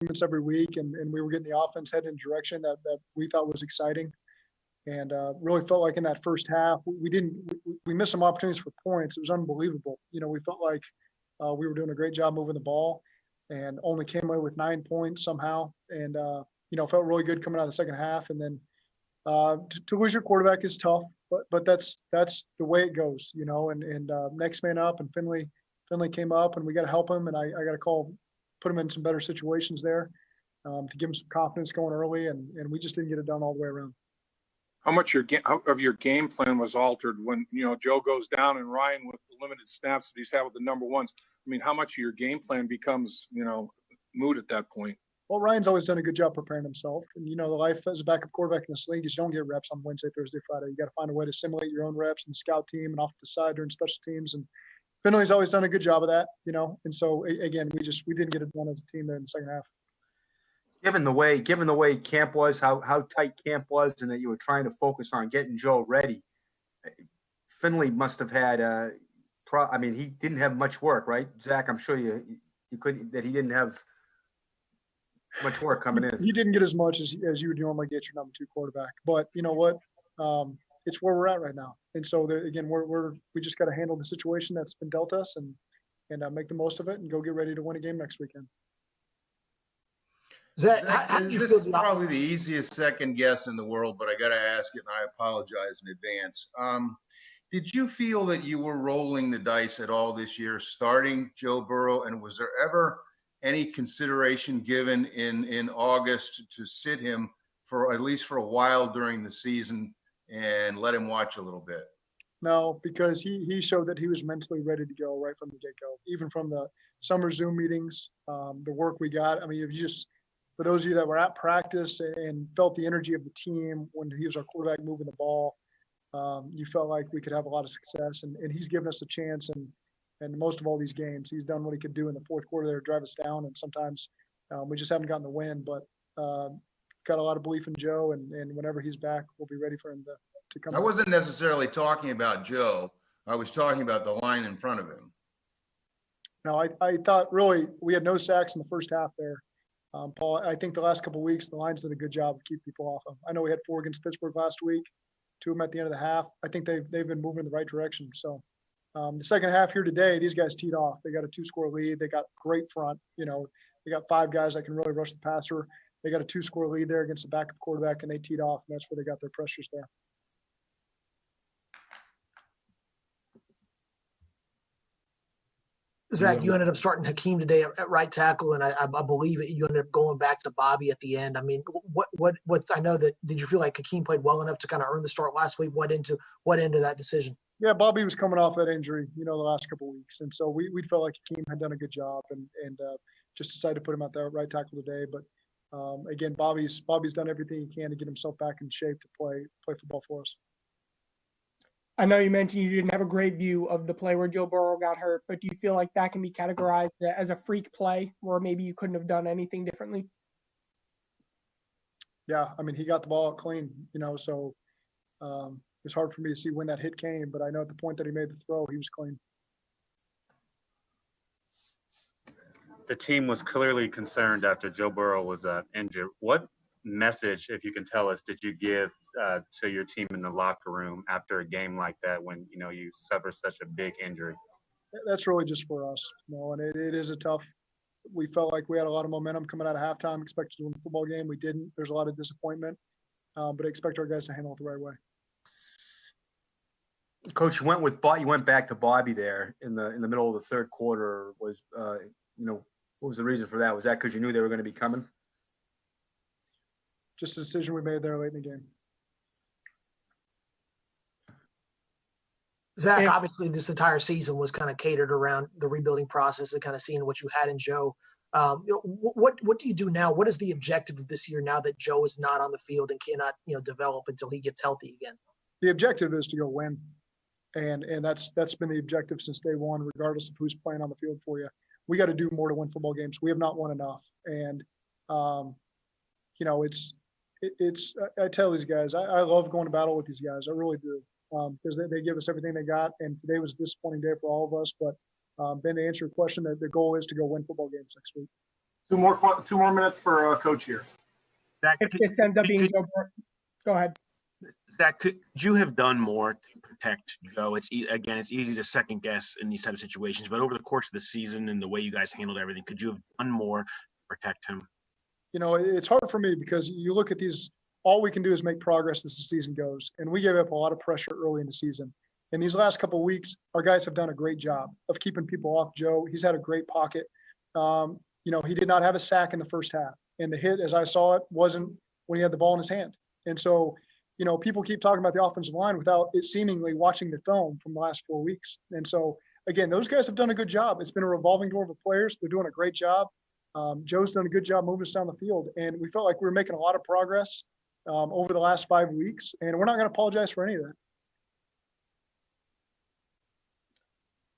improvements every week, and we were getting the offense headed in a direction that we thought was exciting. And really felt like in that first half, we missed some opportunities for points. It was unbelievable. We felt like we were doing a great job moving the ball and only came away with 9 points somehow. And, felt really good coming out of the second half. And then to lose your quarterback is tough, but that's the way it goes, and next man up, and Finley came up, and we got to help him. And I got to put him in some better situations there to give him some confidence going early. And we just didn't get it done all the way around. How much of your game plan was altered when, Joe goes down and Ryan with the limited snaps that he's had with the number ones? I mean, how much of your game plan becomes, moot at that point? Well, Ryan's always done a good job preparing himself. And, the life as a backup quarterback in this league is you don't get reps on Wednesday, Thursday, Friday. You got to find a way to simulate your own reps in the scout team and off the side during special teams. And Finley's always done a good job of that, And so, again, we didn't get it done as a team there in the second half. Given the way camp was, how tight camp was, and that you were trying to focus on getting Joe ready, Finley must have had he didn't have much work, right, Zach? I'm sure he didn't have much work coming in. He didn't get as much as you would normally get your number 2 quarterback. But you know what? It's where we're at right now. And so again, we just got to handle the situation that's been dealt us and make the most of it and go get ready to win a game next weekend. Zach, this is probably the easiest second guess in the world, but I got to ask it, and I apologize in advance. Did you feel that you were rolling the dice at all this year, starting Joe Burrow, and was there ever any consideration given in August to sit him for at least for a while during the season and let him watch a little bit? No, because he showed that he was mentally ready to go right from the get-go, even from the summer Zoom meetings, the work we got. I mean, for those of you that were at practice and felt the energy of the team when he was our quarterback moving the ball, you felt like we could have a lot of success. And he's given us a chance. And most of all these games, he's done what he could do in the fourth quarter there to drive us down. And sometimes we just haven't gotten the win. But got a lot of belief in Joe. And whenever he's back, we'll be ready for him to come. I wasn't necessarily talking about Joe. I was talking about the line in front of him. No, I thought really we had no sacks in the first half there. Paul, I think the last couple of weeks, the Lions did a good job of keeping people off them. I know we had 4 against Pittsburgh last week, 2 of them at the end of the half. I think they've been moving in the right direction. So the second half here today, these guys teed off. They got a 2-score lead. They got great front. They got 5 guys that can really rush the passer. They got a 2-score lead there against the backup quarterback, and they teed off, and that's where they got their pressures there. Zach, you ended up starting Hakeem today at right tackle, and I believe you ended up going back to Bobby at the end. I mean, what I know that did you feel like Hakeem played well enough to kind of earn the start last week? What into that decision? Yeah, Bobby was coming off that injury, the last couple of weeks, and so we felt like Hakeem had done a good job, and just decided to put him at that right tackle today. But again, Bobby's done everything he can to get himself back in shape to play football for us. I know you mentioned you didn't have a great view of the play where Joe Burrow got hurt, but do you feel like that can be categorized as a freak play where maybe you couldn't have done anything differently? Yeah, I mean, he got the ball out clean, so it's hard for me to see when that hit came, but I know at the point that he made the throw, he was clean. The team was clearly concerned after Joe Burrow was injured. What message, if you can tell us, did you give to your team in the locker room after a game like that when, you suffer such a big injury? That's really just for us, and it is a tough – we felt like we had a lot of momentum coming out of halftime, expected to win the football game. We didn't. There's a lot of disappointment, but I expect our guys to handle it the right way. Coach, you went back to Bobby there in the middle of the third quarter. What was the reason for that? Was that because you knew they were going to be coming? Just a decision we made there late in the game. Zach, obviously this entire season was kind of catered around the rebuilding process and kind of seeing what you had in Joe. What do you do now? What is the objective of this year now that Joe is not on the field and cannot, develop until he gets healthy again? The objective is to go win. And that's been the objective since day one, regardless of who's playing on the field for you. We got to do more to win football games. We have not won enough. And, it's I tell these guys, I love going to battle with these guys. I really do. Because they give us everything they got. And today was a disappointing day for all of us. But Ben, to answer your question, the goal is to go win football games next week. Two more minutes for Coach here. If this ends up being Joe Burrow, go ahead. Could you have done more to protect Joe? It's easy to second guess in these type of situations, but over the course of the season and the way you guys handled everything, could you have done more to protect him? It's hard for me because you look at these, all we can do is make progress as the season goes. And we gave up a lot of pressure early in the season. In these last couple of weeks, our guys have done a great job of keeping people off Joe. He's had a great pocket. He did not have a sack in the first half. And the hit, as I saw it, wasn't when he had the ball in his hand. And so, people keep talking about the offensive line without it seemingly watching the film from the last 4 weeks. And so, again, those guys have done a good job. It's been a revolving door of players. They're doing a great job. Joe's done a good job moving us down the field. And we felt like we were making a lot of progress over the last 5 weeks. And we're not going to apologize for any of that.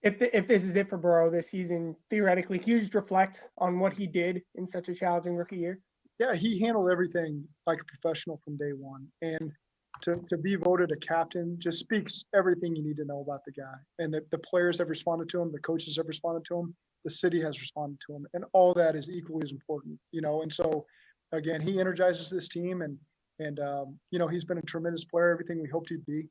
If this is it for Burrow this season, theoretically, can you just reflect on what he did in such a challenging rookie year? Yeah, he handled everything like a professional from day one. And to be voted a captain just speaks everything you need to know about the guy. And the players have responded to him, the coaches have responded to him, the city has responded to him, and all that is equally as important, And so, again, he energizes this team, and he's been a tremendous player, everything we hoped he'd be.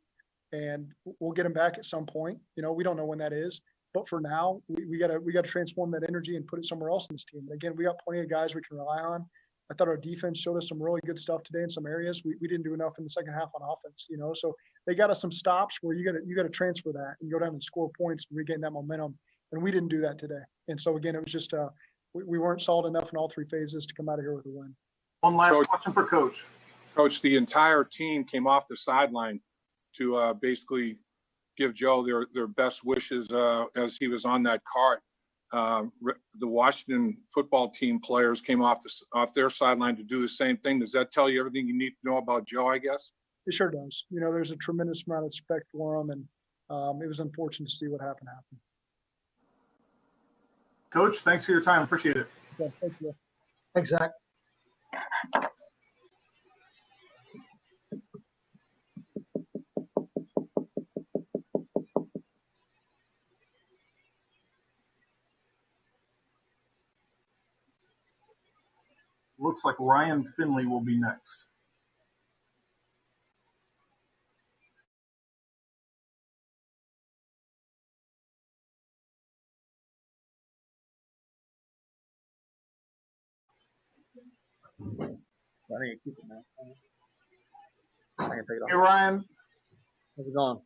And we'll get him back at some point. We don't know when that is, but for now, we gotta transform that energy and put it somewhere else in this team. And again, we got plenty of guys we can rely on. I thought our defense showed us some really good stuff today in some areas. We didn't do enough in the second half on offense, So they got us some stops where you got to transfer that and go down and score points and regain that momentum. And we didn't do that today. And so again, it was just we weren't solid enough in all three phases to come out of here with a win. One last question for Coach. Coach, the entire team came off the sideline to basically give Joe their best wishes as he was on that cart. The Washington football team players came off their sideline to do the same thing. Does that tell you everything you need to know about Joe, I guess? It sure does. There's a tremendous amount of respect for him, and it was unfortunate to see what happened happen. Coach, thanks for your time. Appreciate it. Yeah, thank you. Thanks, Zach. Looks like Ryan Finley will be next. Hey, Ryan. How's it going?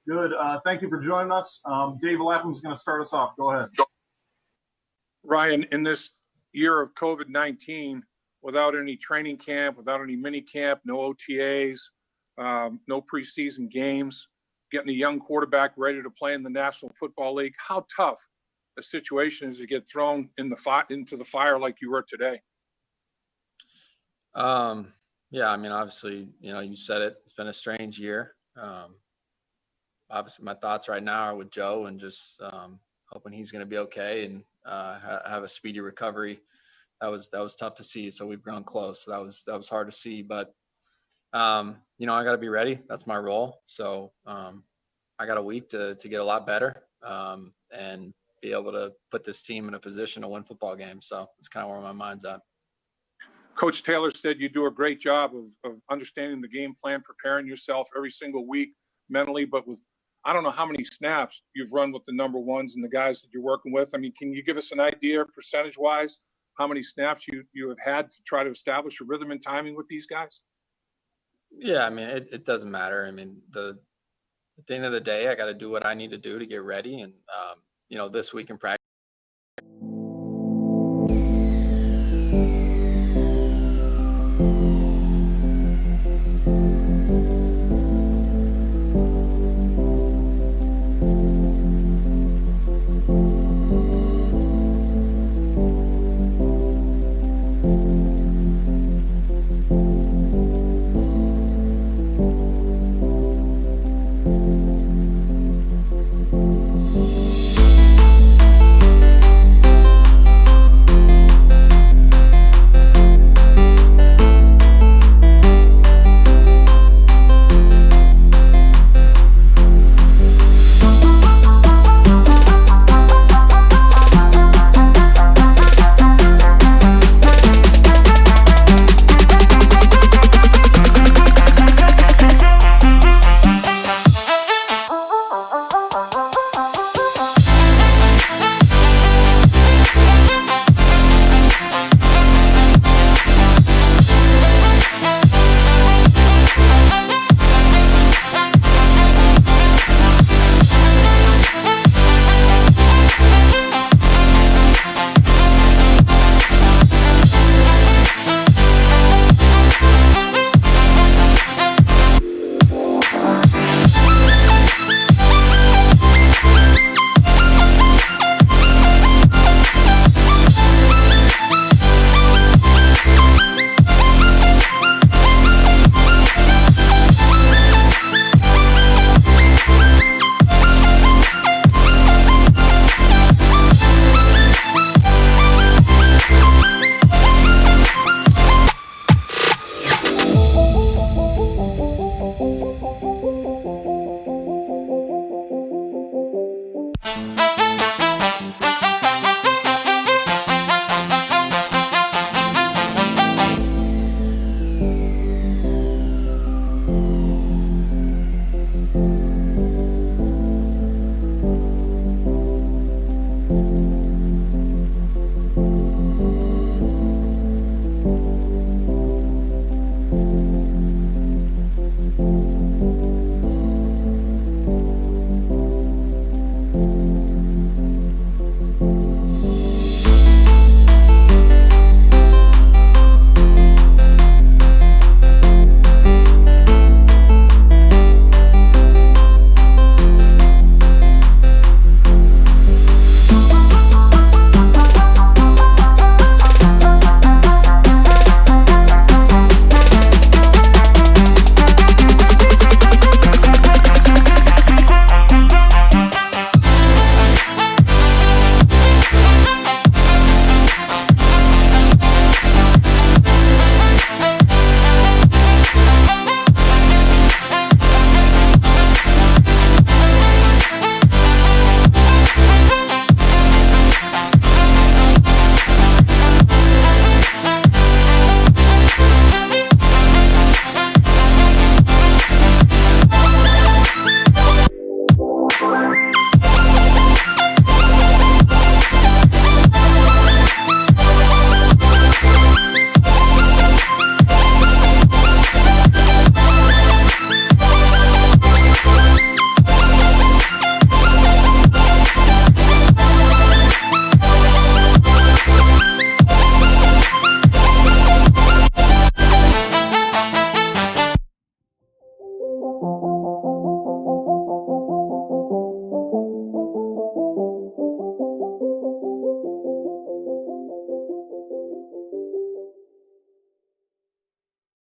Good. Thank you for joining us. Dave Lapham's going to start us off. Go ahead. Ryan, in this year of COVID-19, without any training camp, without any mini camp, no OTAs, no preseason games, getting a young quarterback ready to play in the National Football League, how tough a situation is to get thrown into the fire like you were today? Yeah, I mean, obviously, you said it. It's been a strange year. Obviously, my thoughts right now are with Joe and just hoping he's going to be okay and have a speedy recovery. That was tough to see. So we've grown close. So that was hard to see. But I got to be ready. That's my role. So I got a week to get a lot better and be able to put this team in a position to win football games. So it's kind of where my mind's at. Coach Taylor said you do a great job of understanding the game plan, preparing yourself every single week mentally, but with I don't know how many snaps you've run with the number ones and the guys that you're working with. I mean, can you give us an idea percentage-wise how many snaps you have had to try to establish a rhythm and timing with these guys? Yeah, I mean, it doesn't matter. I mean, at the end of the day, I got to do what I need to do to get ready. And, this week in practice,